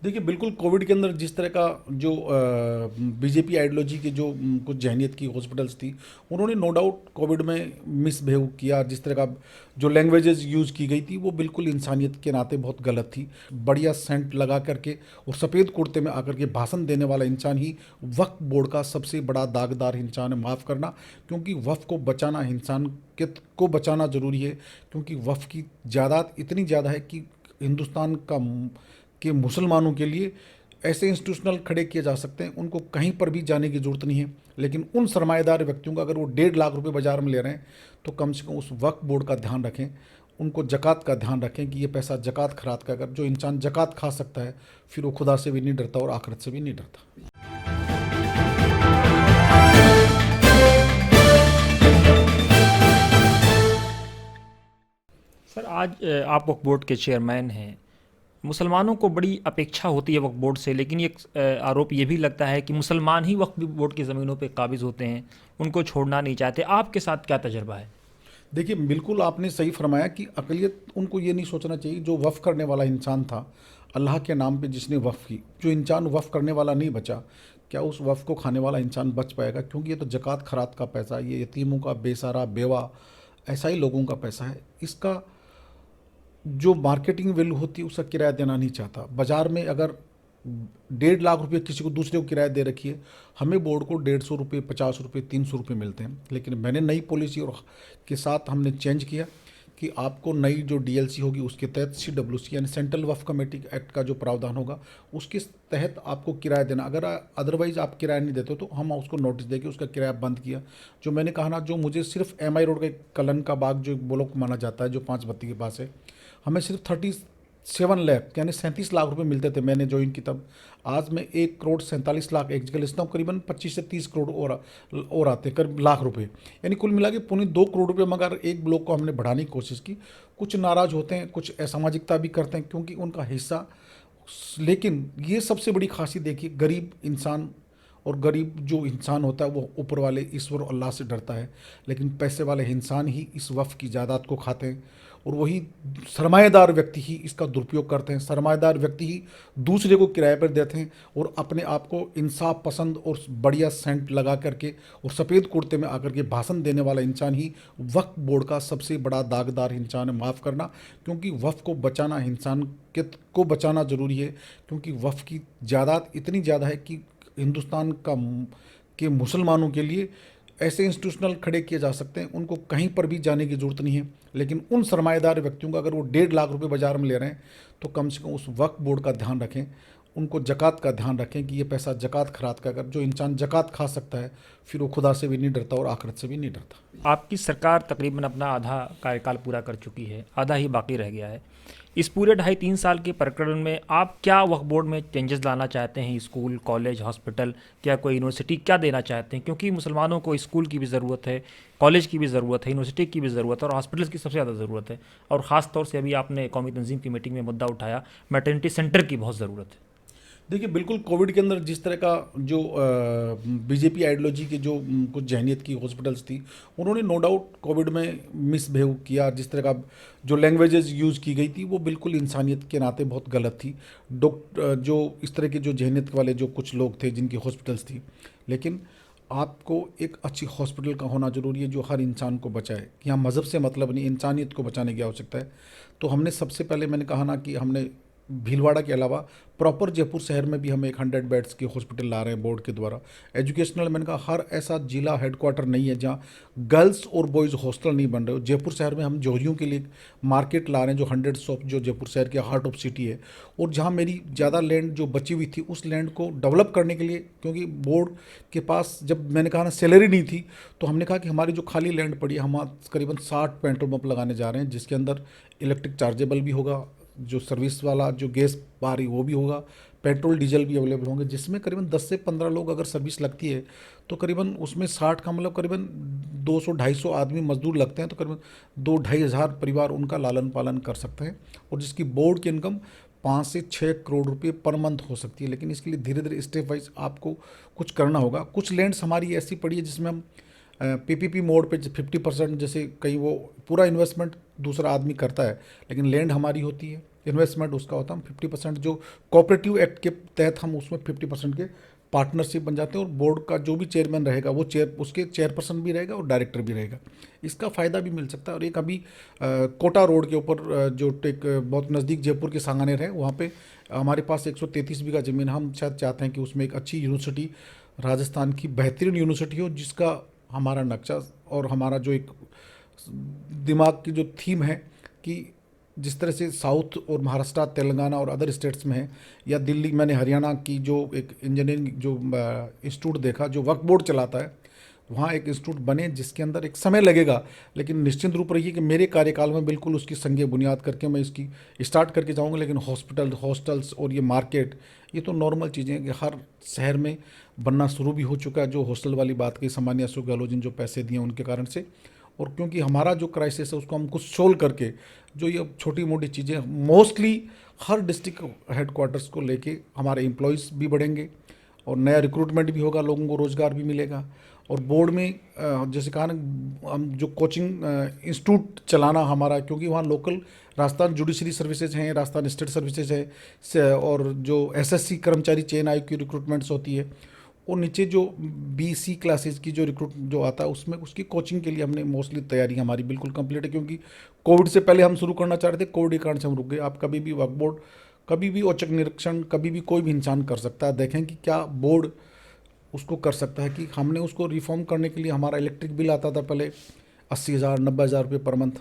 देखिए, बिल्कुल कोविड के अंदर जिस तरह का जो बीजेपी आइडियोलॉजी की जो कुछ जहनीत की हॉस्पिटल्स थी, उन्होंने नो डाउट कोविड में मिसबिहेव किया। जिस तरह का जो लैंग्वेजेस यूज़ की गई थी, वो बिल्कुल इंसानियत के नाते बहुत गलत थी। बढ़िया सेंट लगा करके और सफ़ेद कुर्ते में आकर के भाषण देने वाला इंसान ही वक्फ बोर्ड का सबसे बड़ा दागदार इंसान है। माफ़ करना, क्योंकि वक्फ को बचाना, इंसान के को बचाना ज़रूरी है। क्योंकि वक्फ की जायदाद इतनी ज़्यादा है कि हिंदुस्तान का कि मुसलमानों के लिए ऐसे इंस्टीट्यूशनल खड़े किए जा सकते हैं, उनको कहीं पर भी जाने की ज़रूरत नहीं है। लेकिन उन सरमाएदार व्यक्तियों का अगर वो 1.5 लाख रुपए बाजार में ले रहे हैं, तो कम से कम उस वक्फ बोर्ड का ध्यान रखें, उनको जक़ात का ध्यान रखें कि ये पैसा जक़ात खरात का, अगर जो इंसान जक़ात खा सकता है, फिर वो खुदा से भी नहीं डरता और आखिरत से भी नहीं डरता। सर आज आप वक्फ बोर्ड के चेयरमैन हैं। मुसलमानों को बड़ी अपेक्षा होती है वक्फ बोर्ड से, लेकिन ये आरोप ये भी लगता है कि मुसलमान ही वक्फ बोर्ड की ज़मीनों पे काबिज़ होते हैं, उनको छोड़ना नहीं चाहते। आपके साथ क्या तजर्बा है? देखिए, बिल्कुल आपने सही फरमाया कि अक़लियत उनको ये नहीं सोचना चाहिए। जो वफ़ करने वाला इंसान था, अल्लाह के नाम पे जिसने वफ़ की, जो इंसान वफ़ करने वाला नहीं बचा, क्या उस वफ़ को खाने वाला इंसान बच पाएगा? क्योंकि ये तो ज़कात खरात का पैसा है, ये यतीमों का, बेसहारा, बेवा, ऐसा ही लोगों का पैसा है। इसका जो मार्केटिंग वैल्यू होती है, उसका किराया देना नहीं चाहता। बाज़ार में अगर 1.5 लाख रुपए किसी को दूसरे को किराया दे रखी है, हमें बोर्ड को 150 रुपये, 50 रुपये, 300 रुपये मिलते हैं। लेकिन मैंने नई पॉलिसी और के साथ हमने चेंज किया कि आपको नई जो डीएलसी होगी, उसके तहत सीडब्ल्यूसी यानी सेंट्रल वक्फ कमेटी एक्ट का जो प्रावधान होगा, उसके तहत आपको किराया देना। अगर अदरवाइज़ आप किराया नहीं देते तो हम उसको नोटिस देके उसका किराया बंद किया। जो मैंने कहा ना, जो मुझे सिर्फ एमआई रोड का कलन का बाग जो ब्लॉक माना जाता है, जो 5 बत्ती के पास है, हमें सिर्फ 37 लाख यानी 37 लाख रुपए मिलते थे मैंने ज्वाइन की तब। आज में 1 करोड़ 47 लाख एक जगह लिखता हूँ, करीबन 25 से 30 करोड़ और आते हैं, करीब लाख रुपए। यानी कुल मिला के पौने 2 करोड़ रुपए मगर एक ब्लॉक को हमने बढ़ाने की कोशिश की। कुछ नाराज़ होते हैं, कुछ असामाजिकता भी करते हैं, क्योंकि उनका हिस्सा। लेकिन ये सबसे बड़ी खासियत देखिए, गरीब इंसान और गरीब जो इंसान होता है, वो ऊपर वाले ईश्वर अल्लाह से डरता है। लेकिन पैसे वाले इंसान ही इस वफ़ की जायदाद को खाते हैं, और वही सरमाएदार व्यक्ति ही इसका दुरुपयोग करते हैं। सरमाएदार व्यक्ति ही दूसरे को किराए पर देते हैं, और अपने आप को इंसाफ पसंद और बढ़िया सेंट लगा करके और सफ़ेद कुर्ते में आकर के भाषण देने वाला इंसान ही वक्फ बोर्ड का सबसे बड़ा दागदार इंसान है। माफ़ करना, क्योंकि वफ़ को बचाना, इंसान के को बचाना ज़रूरी है। क्योंकि वफ़ की जायदाद इतनी ज़्यादा है कि हिंदुस्तान का के मुसलमानों के लिए ऐसे इंस्टीट्यूशनल खड़े किए जा सकते हैं, उनको कहीं पर भी जाने की ज़रूरत नहीं है। लेकिन उन सरमाएदार व्यक्तियों का अगर वो 1.5 लाख रुपए बाजार में ले रहे हैं, तो कम से कम उस वक्फ बोर्ड का ध्यान रखें, उनको जक़ात का ध्यान रखें कि ये पैसा जक़ात खरात का, अगर जो इंसान जक़ात खा सकता है, फिर वो खुदा से भी नहीं डरता और आखिरत से भी नहीं डरता। आपकी सरकार तकरीबन अपना आधा कार्यकाल पूरा कर चुकी है, आधा ही बाकी रह गया है। इस पूरे 2.5-3 साल के प्रकरण में आप क्या वक्फ बोर्ड में चेंजेस लाना चाहते हैं? स्कूल, कॉलेज, हॉस्पिटल, क्या कोई यूनिवर्सिटी क्या देना चाहते हैं? क्योंकि मुसलमानों को स्कूल की भी ज़रूरत है, कॉलेज की भी ज़रूरत है, यूनिवर्सिटी की भी ज़रूरत है, और हॉस्पिटल्स की सबसे ज़्यादा ज़रूरत है। और ख़ास तौर से अभी आपने कौमी तंजीम की मीटिंग में मुद्दा उठाया, मैटरनिटी सेंटर की बहुत ज़रूरत है। देखिए, बिल्कुल कोविड के अंदर जिस तरह का जो बीजेपी आइडियोलॉजी की जो कुछ जहनीत की हॉस्पिटल्स थी, उन्होंने नो डाउट कोविड में मिसबिहेव किया। जिस तरह का जो लैंग्वेजेस यूज़ की गई थी, वो बिल्कुल इंसानियत के नाते बहुत गलत थी। जो इस तरह के जो जहनीत वाले जो कुछ लोग थे, जिनकी हॉस्पिटल्स थी। लेकिन आपको एक अच्छी हॉस्पिटल का होना ज़रूरी है, जो हर इंसान को बचाए। यहाँ मज़हब से मतलब नहीं, इंसानियत को बचाने की आवश्यकता है। तो हमने सबसे पहले, मैंने कहा ना कि हमने भीलवाड़ा के अलावा प्रॉपर जयपुर शहर में भी हम एक 100 बेड्स की हॉस्पिटल ला रहे हैं बोर्ड के द्वारा। एजुकेशनल, मैंने कहा हर ऐसा जिला हेडक्वार्टर नहीं है जहाँ गर्ल्स और बॉयज़ हॉस्टल नहीं बन रहे हो। जयपुर शहर में हम जोहरियों के लिए मार्केट ला रहे हैं, जो 100 शॉप, जो जयपुर शहर के हार्ट ऑफ सिटी है। और जहाँ मेरी ज़्यादा लैंड जो बची हुई थी, उस लैंड को डेवलप करने के लिए, क्योंकि बोर्ड के पास जब मैंने कहा ना सैलरी नहीं थी, तो हमने कहा कि हमारी जो खाली लैंड पड़ी है, हम करीबन 60 पेट्रोल पंप लगाने जा रहे हैं, जिसके अंदर इलेक्ट्रिक चार्जेबल भी होगा, जो सर्विस वाला जो गैस आ रही वो भी होगा, पेट्रोल डीजल भी अवेलेबल होंगे, जिसमें करीबन 10 से 15 लोग अगर सर्विस लगती है, तो करीबन उसमें 60 का मतलब करीबन 200-250 आदमी मजदूर लगते हैं, तो करीबन 2-2.5 हज़ार परिवार उनका लालन पालन कर सकते हैं। और जिसकी बोर्ड की इनकम 5 से 6 करोड़ रुपए पर मंथ हो सकती है। लेकिन इसके लिए धीरे धीरे स्टेप वाइज आपको कुछ करना होगा। कुछ लैंड्स हमारी ऐसी पड़ी है जिसमें हम पीपीपी मोड पे 50%, जैसे कहीं वो पूरा इन्वेस्टमेंट दूसरा आदमी करता है, लेकिन लैंड हमारी होती है। इन्वेस्टमेंट उसका होता है। हम 50% जो कोऑपरेटिव एक्ट के तहत हम उसमें 50% के पार्टनरशिप बन जाते हैं, और बोर्ड का जो भी चेयरमैन रहेगा वो उसके चेयरपर्सन भी रहेगा और डायरेक्टर भी रहेगा। इसका फ़ायदा भी मिल सकता है। और एक अभी कोटा रोड के ऊपर जो टेक बहुत नज़दीक जयपुर के सांगानेर है, वहाँ पे हमारे पास 133 बीघा ज़मीन। हम शायद चाहते हैं कि उसमें एक अच्छी यूनिवर्सिटी, राजस्थान की बेहतरीन यूनिवर्सिटी हो, जिसका हमारा नक्शा और हमारा जो एक दिमाग की जो थीम है कि जिस तरह से साउथ और महाराष्ट्र, तेलंगाना और अदर स्टेट्स में है, या दिल्ली, मैंने हरियाणा की जो एक इंजीनियरिंग जो इंस्टीट्यूट देखा जो वक्फ बोर्ड चलाता है, वहाँ एक इंस्टीट्यूट बने जिसके अंदर एक समय लगेगा, लेकिन निश्चित रूप रहिए कि मेरे कार्यकाल में बिल्कुल उसकी संज्ञा बुनियाद करके मैं इसकी स्टार्ट करके जाऊँगा। लेकिन हॉस्पिटल, हॉस्टल्स और ये मार्केट, ये तो नॉर्मल चीज़ें हैं कि हर शहर में बनना शुरू भी हो चुका है। जो हॉस्टल वाली बात की सामान्य अशोक गहलोत जी ने जो पैसे दिए उनके कारण से, और क्योंकि हमारा जो क्राइसिस है उसको हम कुछ सोल्व करके, जो ये छोटी मोटी चीज़ें मोस्टली हर डिस्ट्रिक्ट हेडक्वार्टर्स को लेके हमारे एम्प्लॉयज़ भी बढ़ेंगे और नया रिक्रूटमेंट भी होगा, लोगों को रोज़गार भी मिलेगा। और बोर्ड में जैसे कहा ना, हम जो कोचिंग इंस्टीट्यूट चलाना हमारा, क्योंकि वहाँ लोकल राजस्थान जुडिशरी सर्विसेज हैं, राजस्थान स्टेट सर्विसेज है, और जो एसएससी कर्मचारी चयन आयोग की रिक्रूटमेंट्स होती है, और नीचे जो बीसी क्लासेस की जो रिक्रूट जो आता है उसमें उसकी कोचिंग के लिए हमने मोस्टली तैयारी हमारी बिल्कुल कंप्लीट है। क्योंकि कोविड से पहले हम शुरू करना चाह रहे थे, कोविड के कारण से हम रुक गए। आप कभी भी वक्फ बोर्ड, कभी भी औचक निरीक्षण कभी भी कोई भी इंसान कर सकता है। देखें कि क्या बोर्ड उसको कर सकता है। कि हमने उसको रिफॉर्म करने के लिए, हमारा इलेक्ट्रिक बिल आता था पहले 80,000 90,000 रुपये पर मंथ,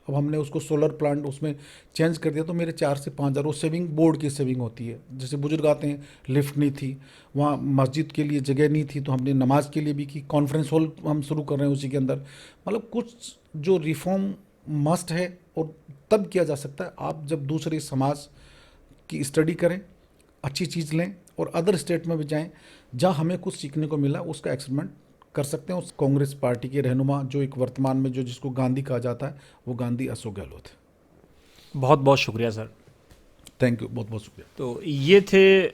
अब हमने उसको सोलर प्लांट उसमें चेंज कर दिया, तो मेरे 4 से 5 हज़ार वो सेविंग बोर्ड की सेविंग होती है। जैसे बुजुर्ग आते हैं, लिफ्ट नहीं थी वहाँ, मस्जिद के लिए जगह नहीं थी, तो हमने नमाज के लिए भी की, कॉन्फ्रेंस हॉल हम शुरू कर रहे हैं उसी के अंदर। मतलब कुछ जो रिफॉर्म मस्ट है, और तब किया जा सकता है आप जब दूसरे समाज की स्टडी करें, अच्छी चीज़ लें और अदर स्टेट में भी जाएं जहां हमें कुछ सीखने को मिला, उसका एक्सपेरिमेंट कर सकते हैं। उस कांग्रेस पार्टी के रहनुमा जो एक वर्तमान में जो जिसको गांधी कहा जाता है, वो गांधी अशोक गहलोत है। बहुत बहुत शुक्रिया सर। थैंक यू, बहुत बहुत शुक्रिया। तो ये थे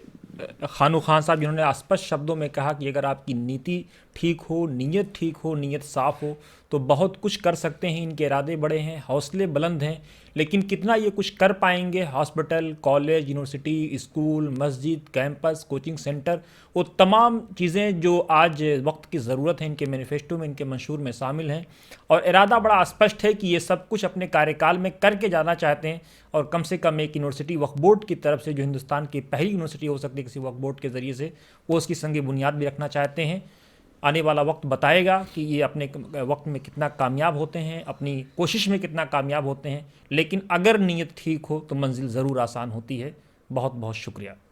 खानू खान साहब, जिन्होंने स्पष्ट शब्दों में कहा कि अगर आपकी नीति ठीक हो, नीयत ठीक हो, नीयत साफ हो, तो बहुत कुछ कर सकते हैं। इनके इरादे बड़े हैं, हौसले बुलंद हैं, लेकिन कितना ये कुछ कर पाएंगे, हॉस्पिटल, कॉलेज, यूनिवर्सिटी, स्कूल, मस्जिद, कैंपस, कोचिंग सेंटर, वो तमाम चीज़ें जो आज वक्त की ज़रूरत है, इनके मैनिफेस्टो में, इनके मंशूर में शामिल हैं। और इरादा बड़ा स्पष्ट है कि ये सब कुछ अपने कार्यकाल में करके जाना चाहते हैं। और कम से कम एक यूनिवर्सिटी वक्फ बोर्ड की तरफ से, जो हिंदुस्तान की पहली यूनिवर्सिटी हो सकती है किसी वक्फ बोर्ड के ज़रिए से, वो उसकी संग बुनियाद भी रखना चाहते हैं। आने वाला वक्त बताएगा कि ये अपने वक्त में कितना कामयाब होते हैं, अपनी कोशिश में कितना कामयाब होते हैं। लेकिन अगर नीयत ठीक हो तो मंजिल ज़रूर आसान होती है। बहुत बहुत शुक्रिया।